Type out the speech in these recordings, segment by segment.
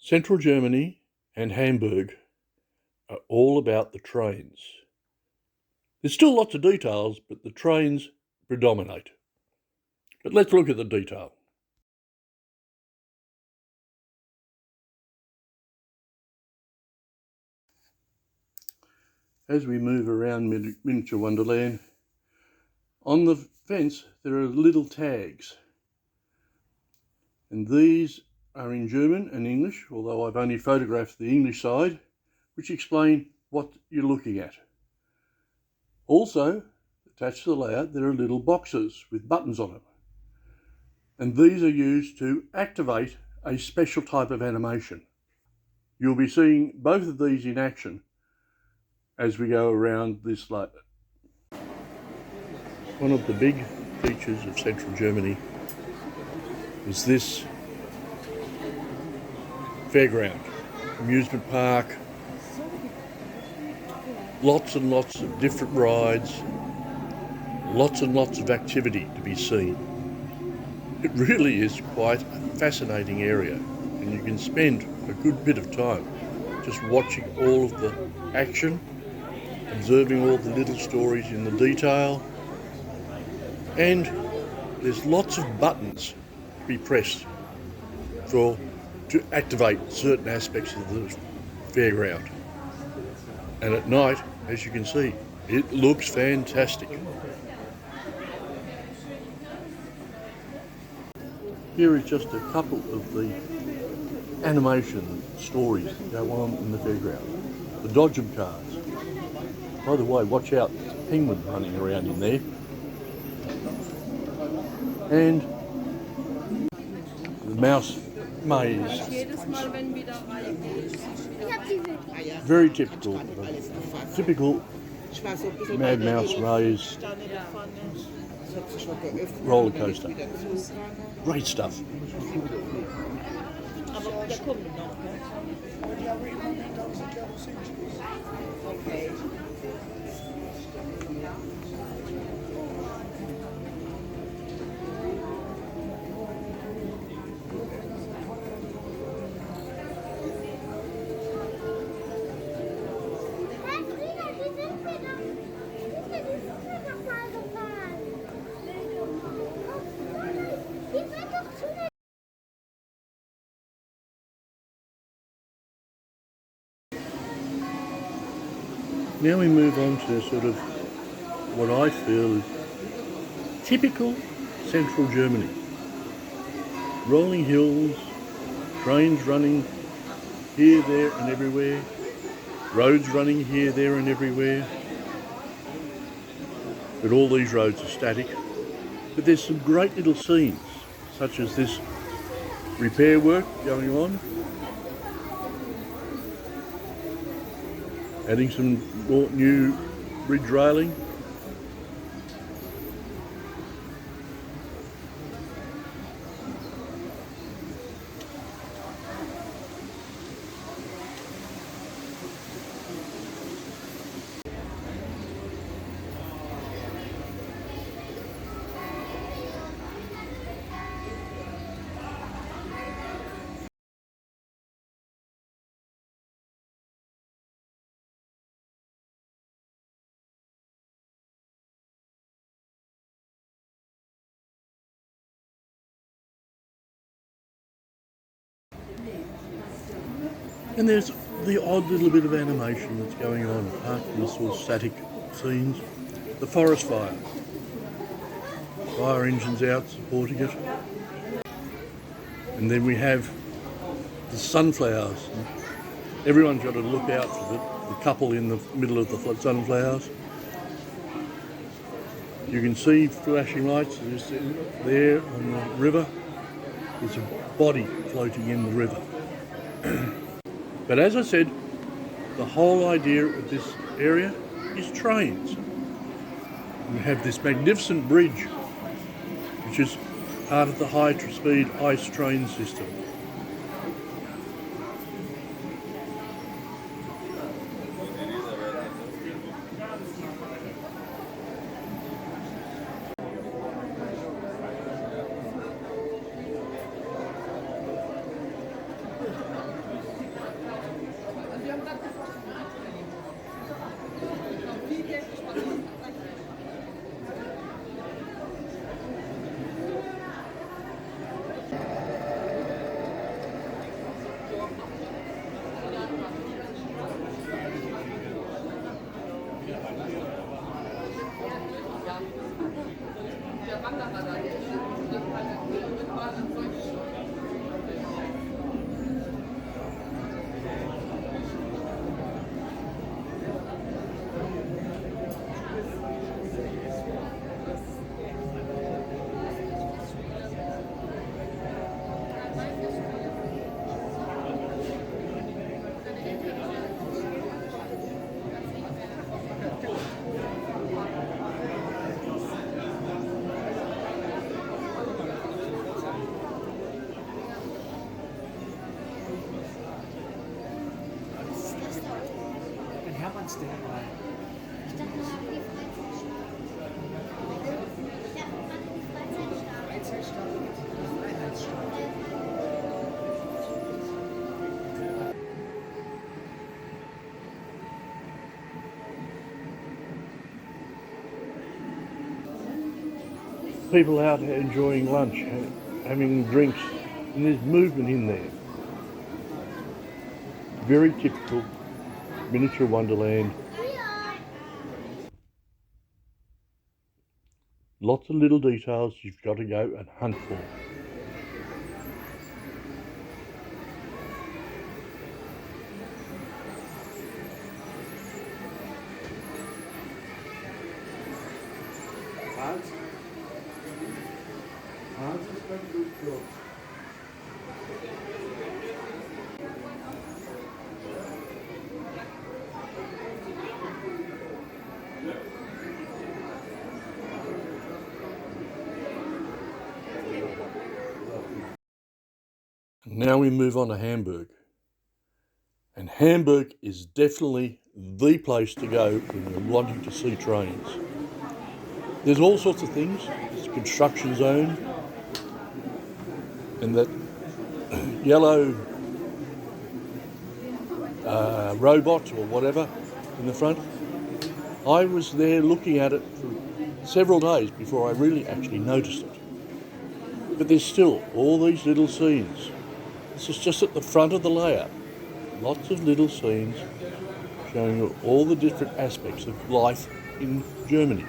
Central Germany and Hamburg are all about the trains. There's still lots of details, but the trains predominate. But let's look at the detail. As we move around Miniatur Wunderland, on the fence there are little tags. And these are in German and English, although I've only photographed the English side, which explain what you're looking at. Also, attached to the layout, there are little boxes with buttons on them. And these are used to activate a special type of animation. You'll be seeing both of these in action as we go around this layout. One of the big features of Central Germany is this fairground, amusement park, lots and lots of different rides, lots and lots of activity to be seen. It really is quite a fascinating area, and you can spend a good bit of time just watching all of the action, observing all the little stories in the detail, and there's lots of buttons to be pressed to activate certain aspects of the fairground. And at night, as you can see, it looks fantastic. Here is just a couple of the animation stories that go on in the fairground. The Dodgem cars. By the way, watch out, there's a penguin running around in there. And the mouse maze. Very typical Mad Mouse maze roller coaster. Great stuff. Now we move on to sort of what I feel is typical Central Germany. Rolling hills, trains running here, there and everywhere, roads running here, there and everywhere. But all these roads are static. But there's some great little scenes, such as this repair work going on. Adding some more new bridge railing. And there's the odd little bit of animation that's going on, apart from the sort of static scenes. The forest fire. Fire engines out supporting it. And then we have the sunflowers. Everyone's got to look out for the couple in the middle of the sunflowers. You can see flashing lights there on the river. There's a body floating in the river. But as I said, the whole idea of this area is trains. We have this magnificent bridge, which is part of the high-speed ice train system. People out enjoying lunch, having drinks, and there's movement in there. Very typical miniature wonderland. Lots of little details you've got to go and hunt for. Now we move on to Hamburg. And Hamburg is definitely the place to go when you're wanting to see trains. There's all sorts of things. There's a construction zone and that yellow robot or whatever in the front. I was there looking at it for several days before I really actually noticed it. But there's still all these little scenes. This is just at the front of the layout. Lots of little scenes showing you all the different aspects of life in Germany.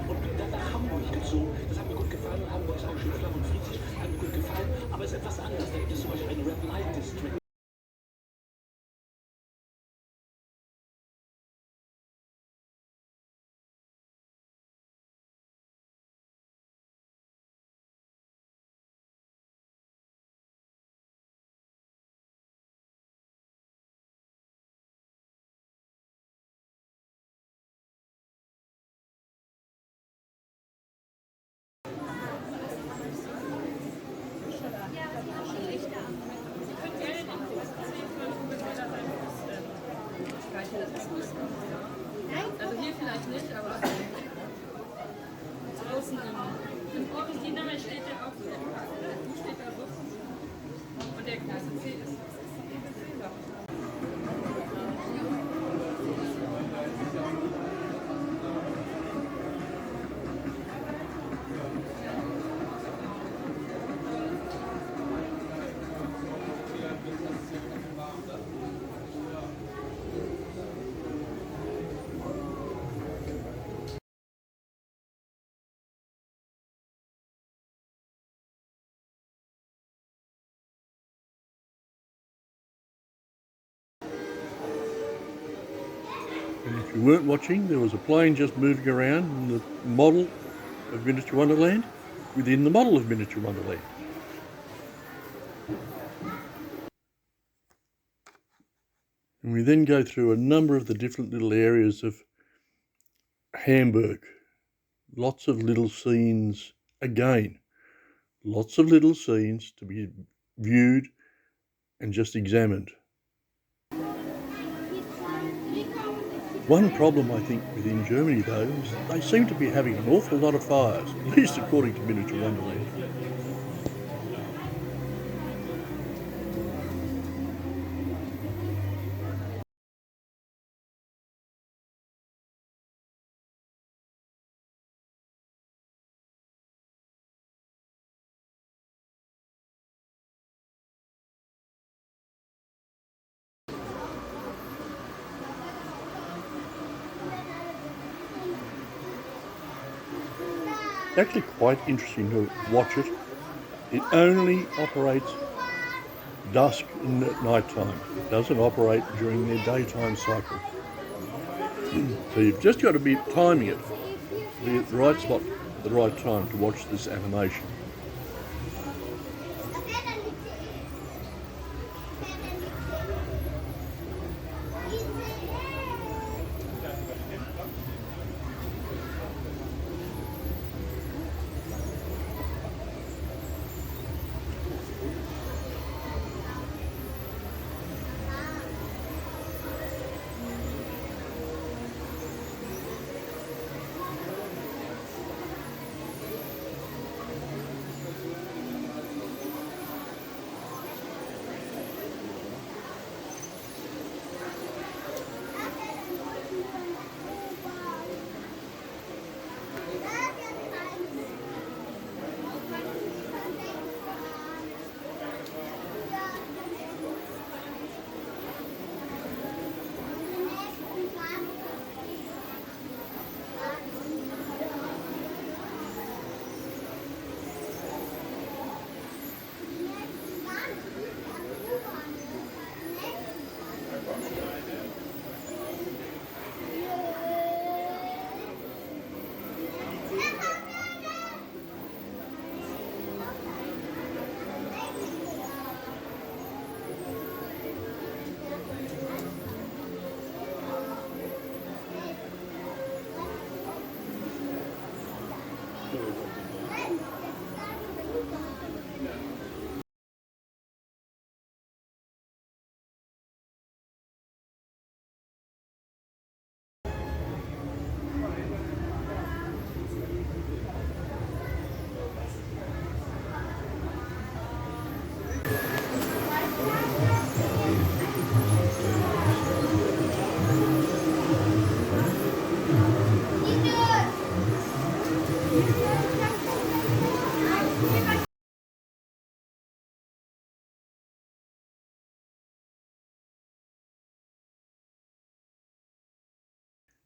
Und bin dann nach Hamburg gezogen. Das hat mir gut gefallen. Hamburg ist auch schön flach und friedlich. Hat mir gut gefallen. Aber es ist etwas anders. Da gibt es zum Beispiel einen Red Light District. Also hier vielleicht nicht, aber draußen im Original steht der auch so. Steht da so. Und der Klasse C ist Silber. And if you weren't watching, there was a plane just moving around in the model of Miniatur Wonderland within the model of Miniatur Wonderland. And we then go through a number of the different little areas of Hamburg. Lots of little scenes, again, lots of little scenes to be viewed and just examined. One problem I think within Germany though is they seem to be having an awful lot of fires, at least according to Miniatur Wonderland. It's actually quite interesting to watch it. It only operates dusk and at night time. It doesn't operate during their daytime cycle. So you've just got to be timing it to be at the right spot at the right time to watch this animation.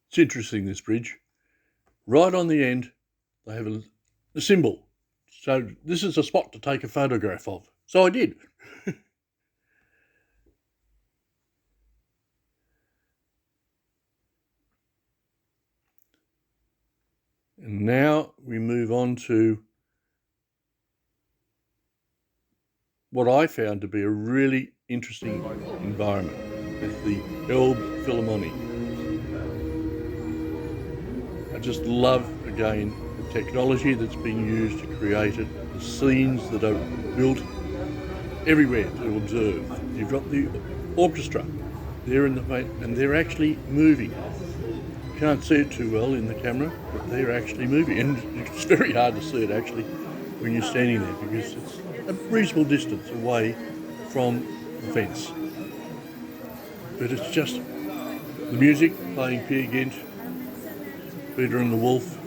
It's interesting, this bridge. Right on the end, they have a symbol. So this is a spot to take a photograph of. So I did. And now we move on to what I found to be a really interesting environment with the Elbe Philharmonic. I just love, again, the technology that's being used to create it, the scenes that are built everywhere to observe. You've got the orchestra there in the and they're actually moving. You can't see it too well in the camera, but they're actually moving. And it's very hard to see it actually when you're standing there because it's a reasonable distance away from the fence. But it's just the music playing Peer Gynt, Peter and the Wolf,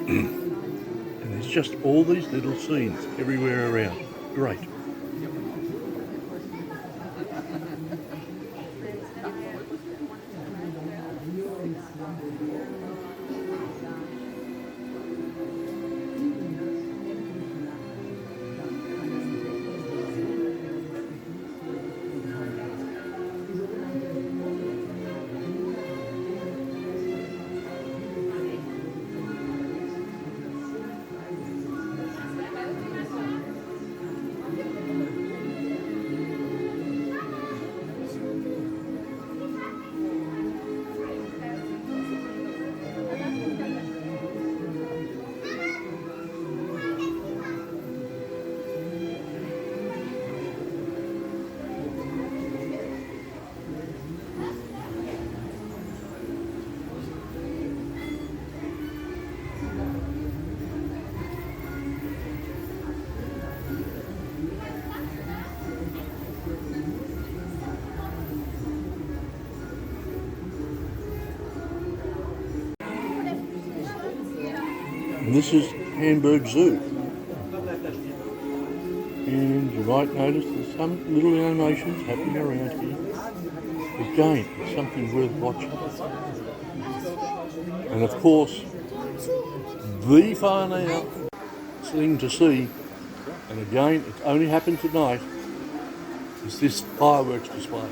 and there's just all these little scenes everywhere around. Great. And this is Hamburg Zoo. And you might notice there's some little animations happening around here. Again, it's something worth watching. And of course, the final thing to see, and again, it only happens at night, is this fireworks display.